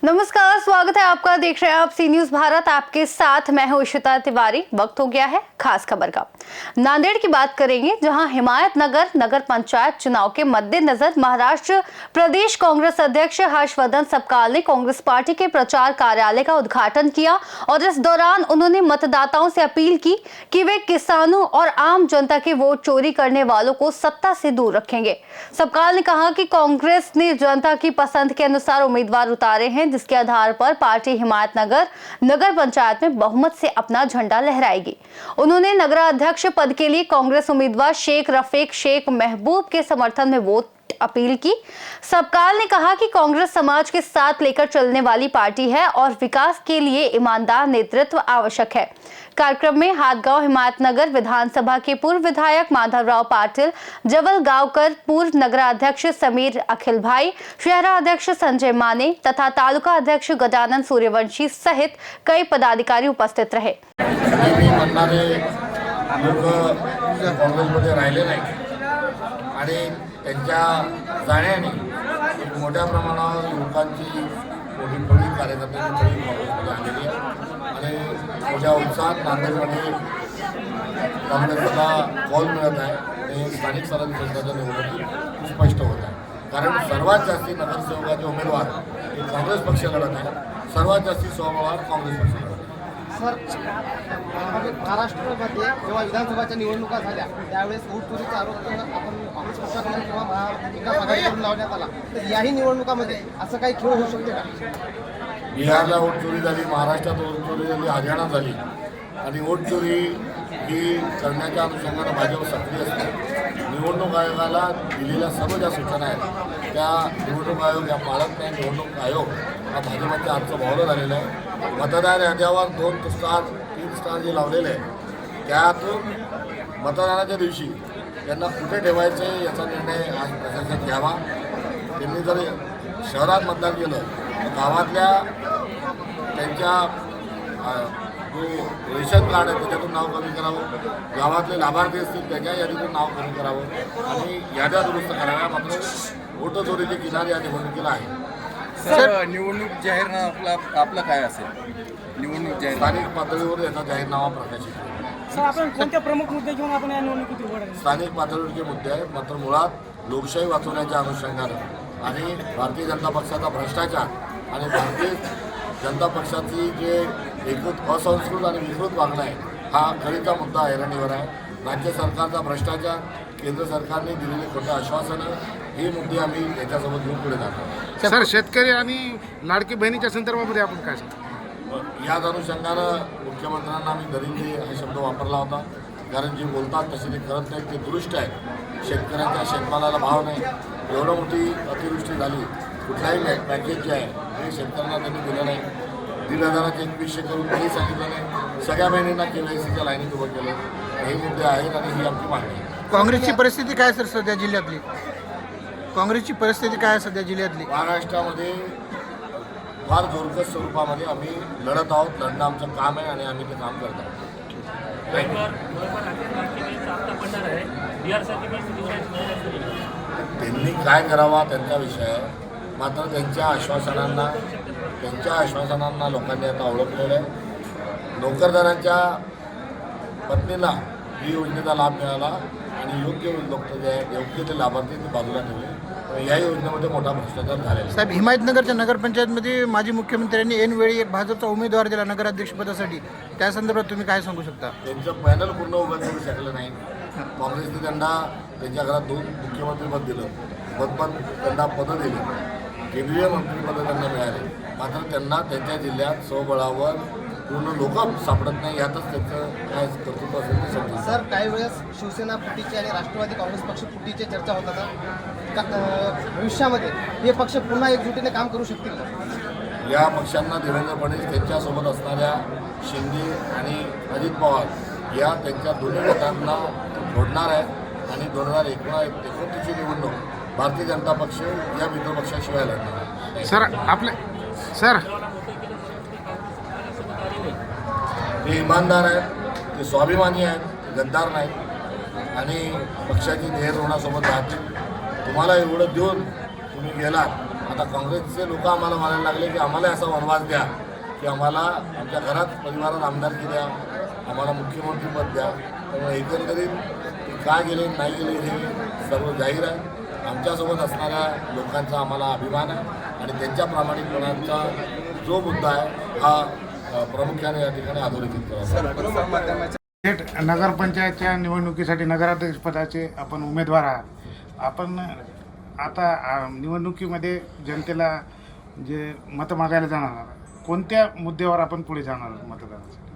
नमस्कार, स्वागत है आपका। देख रहे हैं आप सी न्यूज भारत। आपके साथ मैं हूं इशिता तिवारी। वक्त हो गया है खास खबर का। नांदेड़ की बात करेंगे, जहां हिमायतनगर नगर पंचायत चुनाव के मद्देनजर महाराष्ट्र प्रदेश कांग्रेस अध्यक्ष हर्षवर्धन सपकाल ने कांग्रेस पार्टी के प्रचार कार्यालय का उद्घाटन किया और इस दौरान उन्होंने मतदाताओं से अपील की कि वे किसानों और आम जनता के वोट चोरी करने वालों को सत्ता से दूर रखेंगे। सपकाल ने कहा कि कांग्रेस ने जनता की पसंद के अनुसार उम्मीदवार उतारे हैं, जिसके आधार पर पार्टी हिमायतनगर नगर पंचायत में बहुमत से अपना झंडा लहराएगी। उन्होंने नगराध्यक्ष पद के लिए कांग्रेस उम्मीदवार शेख रफीक शेख महबूब के समर्थन में वोट अपील की। सपकाल ने कहा कि कांग्रेस समाज के साथ लेकर चलने वाली पार्टी है और विकास के लिए ईमानदार नेतृत्व आवश्यक है। कार्यक्रम में हाथगांव हिमायतनगर विधानसभा के पूर्व विधायक माधवराव पाटिल, जवलगांवकर पूर्व नगराध्यक्ष समीर अखिल भाई, शहरा अध्यक्ष संजय माने तथा तालुका अध्यक्ष गजानन सूर्यवंशी सहित कई पदाधिकारी उपस्थित रहे। त्यांच्या जाण्याने मोठ्या प्रमाणावर युवकांची मोठी फळी कार्यकर्त्यांची फळी काँग्रेसमध्ये आलेली आहे आणि मोठ्या उत्साहात नांदेडमध्ये काँग्रेसला कॉल मिळत आहे आणि स्थानिक स्वराज्य संस्थांच्या निवडणुकीत स्पष्ट होत आहे। कारण सर्वात जास्ती नगरसेवकाचे उमेदवार हे काँग्रेस पक्ष लढत आहे, सर्वात जास्ती उमेदवार काँग्रेस पक्ष लढत आहे। सर, महाराष्ट्रामध्ये जेव्हा विधानसभाच्या निवडणुका झाल्या त्यावेळेस वोट चोरीचा आरोप आपण काँग्रेस पक्षाकडून किंवा महाविकास आघाडीकडून लावण्यात आला, तर याही निवडणुकामध्ये असं काही खेळ होऊ शकते का? बिहारला वोट चोरी झाली, महाराष्ट्रात वोट चोरी झाली, हरियाणात झाली आणि वोट चोरी ही करण्याच्या अनुषंगाने भाजप सक्रिय असते। निवडणूक आयोगाला दिलेल्या सर्व ज्या सूचना आहेत त्या निवडणूक आयोग या पाळत नाही। निवडणूक आयोग हा भाजपच्या आजचं भावलं झालेलं आहे। मतदार याद्यावर 2 स्टार 3 स्टार जे लावलेले आहे त्यातून मतदानाच्या दिवशी त्यांना कुठे ठेवायचे याचा निर्णय आज प्रशासन घ्यावा। त्यांनी जर शहरात मतदान केलं तर गावातल्या त्यांच्या जो रेशन कार्ड आहे त्याच्यातून नाव कमी करावं, गावातले लाभार्थी असतील त्याच्या यादीतून नाव कमी करावं आणि याद्या दुरुस्त कराव्या। मात्र वोट चोरीची किनारी या निवडणुकीला आहे। सर, निवडणूक जाहीरनामा आपला काय असेल? निवडणूक जाहीर स्थानिक पातळीवर याचा जाहीरनामा प्रकाशित केला। सर, आपण कोणत्या प्रमुख मुद्दे घेऊन आपण या निवडणुकीत उभं राहिलो? स्थानिक पातळीवरचे मुद्दे आहेत, मात्र मुळात लोकशाही वाचवण्याच्या अनुषंगानं आणि भारतीय जनता पक्षाचा भ्रष्टाचार आणि भारतीय जनता पक्षाची जे एकूण असंस्कृत आणि विकृत वागणं आहे हा खरीचा मुद्दा ऐरणीवर आहे। राज्य सरकारचा भ्रष्टाचार, केंद्र सरकारने दिलेली खोटे आश्वासनं हे मुद्दे आम्ही याच्यासोबत घेऊन पुढे जातो। सर, शेतकरी आणि लाडकी बहिणीच्या संदर्भामध्ये आपण काय सांगतो? याच अनुषंगानं मुख्यमंत्र्यांना आम्ही दरिंदे हा शब्द वापरला होता, कारण जे बोलतात तसे ते करत नाहीत, ते दुरुष्ट आहे। शेतकऱ्यांच्या शेतमालाला भाव नाही, एवढं मोठी अतिवृष्टी झाली, कुठलाही पॅकेज जे आहे हे शेतकऱ्यांना त्यांनी दिलं नाही। 1,500चे 2100 करून काही सांगितलं नाही। सगळ्या बहिणींना KYCच्या लाईनीत उभं केलं। हे मुद्दे आहेत आणि ही आमची मागणी आहे। काँग्रेसची परिस्थिती काय सर सध्या जिल्ह्यातली? काँग्रेसची परिस्थिती काय सध्या जिल्ह्यातली? महाराष्ट्रामध्ये फार जोरकस स्वरूपामध्ये आम्ही लढत आहोत। लढणं आमचं काम आहे आणि आम्ही ते काम करत आहोत। त्यांनी काय करावा त्यांचा विषय आहे, मात्र त्यांच्या आश्वासनांना लोकांनी आता ओळखलेलं आहे। नोकरदारांच्या पत्नीला ही योजनेचा लाभ मिळाला आणि योग्य लोक जे आहेत योग्य ते लाभार्थी ते बाजूला ठेवले। या योजनेमध्ये मोठा भ्रष्टाचार झालेला साहेब, हिमायतनगरच्या नगरपंचायतमध्ये माजी मुख्यमंत्र्यांनी ऐनवेळी एक भाजपचा उमेदवार दिला नगराध्यक्षपदासाठी, त्या संदर्भात तुम्ही काय सांगू शकता? त्यांचं पॅनल पूर्ण उभं करू शकलं नाही। काँग्रेसने त्यांना त्यांच्या घरात 2 मुख्यमंत्रीपद दिलं, त्यांना पदं दिली, केंद्रीय मंत्रिपदं त्यांना मिळाले, मात्र त्यांना त्यांच्या जिल्ह्यात स्वबळावर पूर्ण लोक सापडत नाही। यातच त्याचं काय कर्तृत्व असेल ते समजतं। सर, काही वेळेस शिवसेना फुटीची आणि राष्ट्रवादी काँग्रेस पक्ष फुटीची चर्चा होतात, भविष्यामध्ये हे पक्ष पुन्हा एकजुटीने काम करू शकतील का? या पक्षांना देवेंद्र फडणवीस त्यांच्यासोबत असणाऱ्या शिंदे आणि अजित पवार या त्यांच्या दोन्ही गटांना फोडणार आहेत आणि 2029ची निवडणूक भारतीय जनता पक्ष या मित्रपक्षाशिवाय लढणार। सर ते इमानदार आहेत, ते स्वाभिमानी आहेत, गद्दार नाहीत। आणि पक्षाची ध्येयधोरणासोबत राहतील. तुम्हाला एवढं देऊन तुम्ही गेलात. आता काँग्रेसचे लोक आम्हाला म्हणायला लागले की आम्हाला असा वनवास द्या की आम्हाला आमच्या घरात परिवारात आमदारकी द्या, आम्हाला मुख्यमंत्रीपद द्या. त्यामुळे एकंदरीत ते का गेले नाही गेले हे सर्व जाहीर आहे. आमच्यासोबत असणाऱ्या लोकांचा आम्हाला अभिमान आहे आणि त्यांच्या प्रामाणिकपणाचा जो मुद्दा आहे हा प्रामुख्याने या ठिकाणी अधोरेखित करावा. थेट नगरपंचायतच्या निवडणुकीसाठी नगराध्यक्ष पदाचे आपण उमेदवार आहात. आपण आता निवडणुकीमध्ये जनतेला जे मतं मागायला जाणार, कोणत्या मुद्द्यावर आपण पुढे जाणार मतदानासाठी?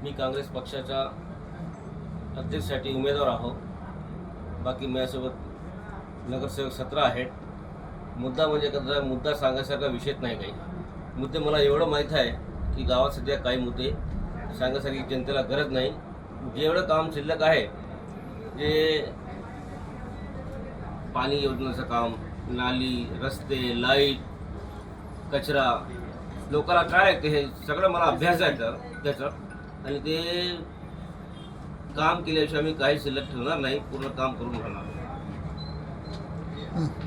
मी काँग्रेस पक्षाच्या अध्यक्षासाठी उमेदवार आहो. बाकी माझ्यासोबत नगरसेवक 17 आहेत. मुद्दा म्हणजे कसं, मुद्दा सांगायसारखा विषयच नाही. काही मुद्दे मला एवढं माहीत आहे की गावात सध्या काही मुद्दे सांगायसारखी जनतेला गरज नाही. जेवढं काम शिल्लक आहे, जे पाणी योजनेचं काम, नाली, रस्ते, लाईट, कचरा, लोकांना काय आहे हे सगळं मला अभ्यास आहे त्याचं. आणि ते काम केल्याशिवाय मी काही शिल्लक ठेवणार नाही, पूर्ण काम करून राहणार.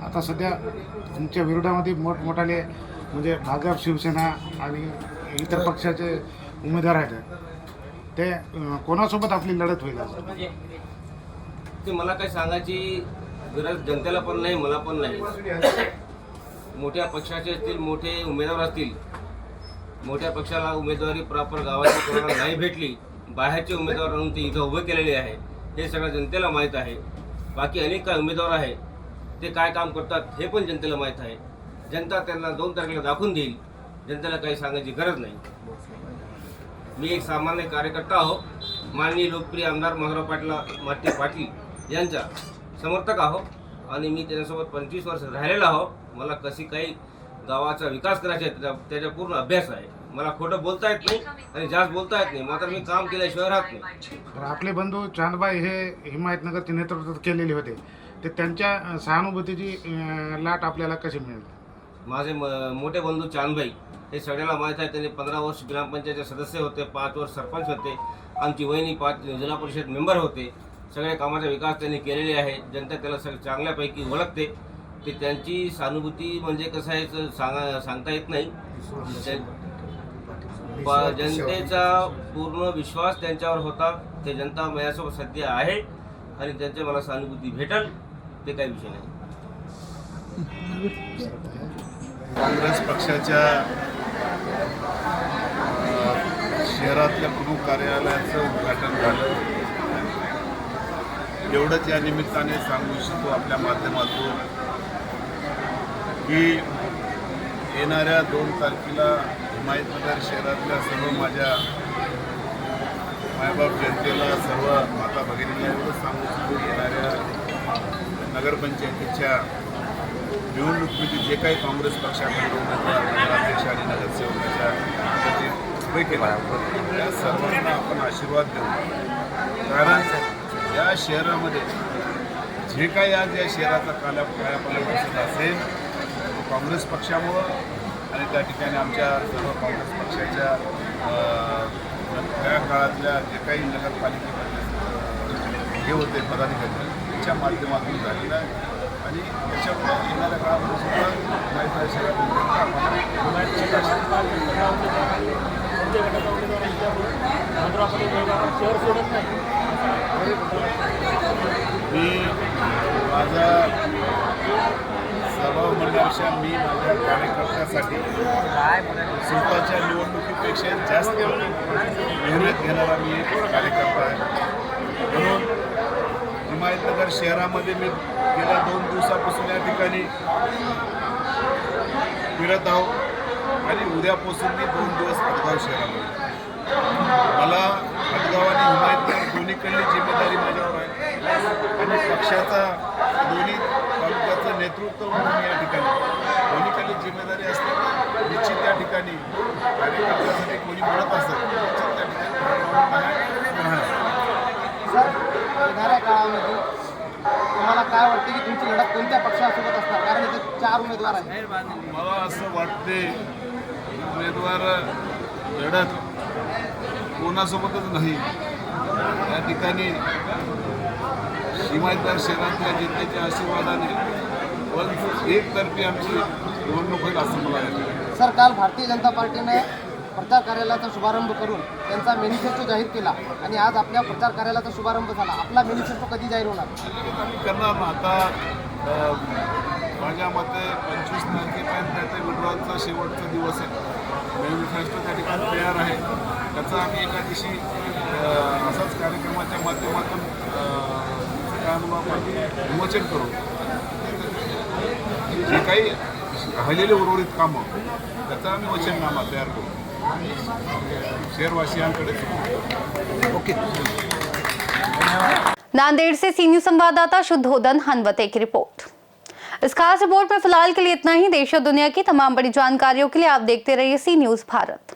आता सध्या तुमच्या विरोधामध्ये मोठमोठाले म्हणजे भाजप, शिवसेना आणि इतर पक्षाचे उमेदवार आहेत. ते कोणासोबत आपली लढत होईल असं? ते मला काही सांगायची गरज जनतेला पण नाही, मला पण नाही. मोठ्या पक्षाचे असतील, मोठे उमेदवार असतील, मोठ्या पक्षाला उमेदवारी प्रॉपर गावाची कोणाला नाही भेटली, बाहेरचे उमेदवार म्हणून ते इथं उभे केलेले आहे, हे सगळं जनतेला माहीत आहे. बाकी अनेक काय उमेदवार आहे, ते काय काम करतात हे पण जनतेला माहीत आहे. जनता त्यांना 2 तारखेला दाखवून देईल. जनतेला काही सांगायची गरज नाही. मी एक सामान्य कार्यकर्ता आहो. माननीय लोकप्रिय आमदार मंगळराव माटे पाटील यांचा समर्थक आहो आणि मी त्याच्यासोबत 25 वर्ष राहिलेला आहो. मला कशी काही गावाचा विकास करायचा आहे त्याचा पूर्ण अभ्यास आहे. मला खोटं बोलता येत नाही आणि जास्त बोलता येत नाही, मात्र मी काम केल्याशिवाय राहत नाही. तर आपले बंधू चांदबाई हे हिमायतनगरचे नेतृत्व केलेले होते, ते त्यांच्या सहानुभूतीची लाट आपल्याला कशी मिळेल? माझे मोठे बंधू चांदबाई हे सगळ्याला माहीत आहे. त्यांनी 15 वर्ष ग्रामपंचायतचे सदस्य होते, 5 वर्ष सरपंच होते. आमची वहिनी 5 जिल्हा परिषद मेंबर होते. सगळ्या कामाचा विकास त्यांनी केलेले आहे. जनता त्याला सगळं चांगल्यापैकी ओळखते. ते त्यांची सहानुभूती म्हणजे कसं आहे सांगता येत नाही. जनतेचा पूर्ण विश्वास त्यांच्यावर होता. ते जनता माझ्यासोबत सध्या आहे आणि त्यांच्या मला सहानुभूती भेटेल, ते काही विषय नाही. काँग्रेस पक्षाच्या शहरातल्या प्रमुख कार्यालयाचं उद्घाटन झालं. एवढंच या निमित्ताने सांगू इच्छितो आपल्या माध्यमातून की येणाऱ्या 2 तारखेला हिमायतनगर शहरातल्या सर्व माझ्या मायबाप जनतेला, सर्व माता भगिनीला एवढंच सांगू इच्छितो, येणाऱ्या नगरपंचायतीच्या निवडणुकीमध्ये जे काही काँग्रेस पक्षाकडे उमेदवार, नगराध्यक्ष आणि नगरसेवकाच्या उभे केला त्या सर्वांना आपण आशीर्वाद देऊ. कारण या शहरामध्ये जे काही आज या शहराचा कायापालट दिसत असेल तो काँग्रेस पक्षामुळं आणि त्या ठिकाणी आमच्या सर्व काँग्रेस पक्षाच्या त्या काळातल्या जे काही नगरपालिकेमध्ये हे होते पदाधिकारी त्यांच्या माध्यमातून झालेलं आहे. आणि त्याच्यामुळे येणाऱ्या काळामध्ये सुद्धा माहिती मी माझा स्वभाव म्हणण्यापेक्षा मी माझ्या कार्यकर्त्यासाठी स्वतःच्या निवडणुकीपेक्षा जास्त मेहनत घेणारा मी एक कार्यकर्ता आहे. म्हणून हिमायतनगर शहरामध्ये मी गेल्या 2 दिवसापासून या ठिकाणी फिरत आहो आणि उद्यापासून मी 2 दिवस हदगाव शहरामध्ये. मला हदगाव आणि हिमायतनगर दोन्हीकडली जिम्मेदारी माझ्यावर आहे आणि पक्षाचा दोन्ही तालुक्याचं नेतृत्व म्हणून या ठिकाणी दोन्हीकडली जिम्मेदारी असते. निश्चित त्या ठिकाणी कार्यकर्त्यासाठी कोणी म्हणत असेल निश्चित त्या ठिकाणी. सर, येणाऱ्या काळामध्ये तुम्हाला काय वाटते की तुमची लढत कोणत्या पक्षासोबत असणार? कारण इथे 4 उमेदवार आहेत. मला असं वाटते उमेदवार लढत कोणासोबतच नाही. या ठिकाणी हिमायतनगर शहरातल्या जनतेच्या आशीर्वादाने पण एकतर्फी आमची निवडणूक होईल असं मला वाटतं. सर, काल भारतीय जनता पार्टीने प्रचार कार्यालयाचा शुभारंभ करून त्यांचा मॅनिफेस्टो जाहीर केला आणि आज आपल्या प्रचार कार्यालयाचा शुभारंभ झाला. आपला मॅनिफेस्टो कधी जाहीर होणार? आम्ही करणार ना आता. माझ्या मते 25 तारखेपर्यंत त्या विड्रॉलचा शेवटचा दिवस आहे. मॅनिफेस्टो त्या ठिकाणी तयार आहे. त्याचा आम्ही एका दिवशी असाच कार्यक्रमाच्या माध्यमातून काय म्हणू आपण विमोचन करू. जे काही राहिलेले उर्वरित कामं त्याचा आम्ही वचननामा तयार करू शहरवासियांकडे. ओके. नांदेड़ से सी न्यूज संवाददाता शुद्धोधन हनवते की रिपोर्ट। इस खास रिपोर्ट में फिलहाल के लिए इतना ही। देश और दुनिया की तमाम बड़ी जानकारियों के लिए आप देखते रहिए सी न्यूज भारत।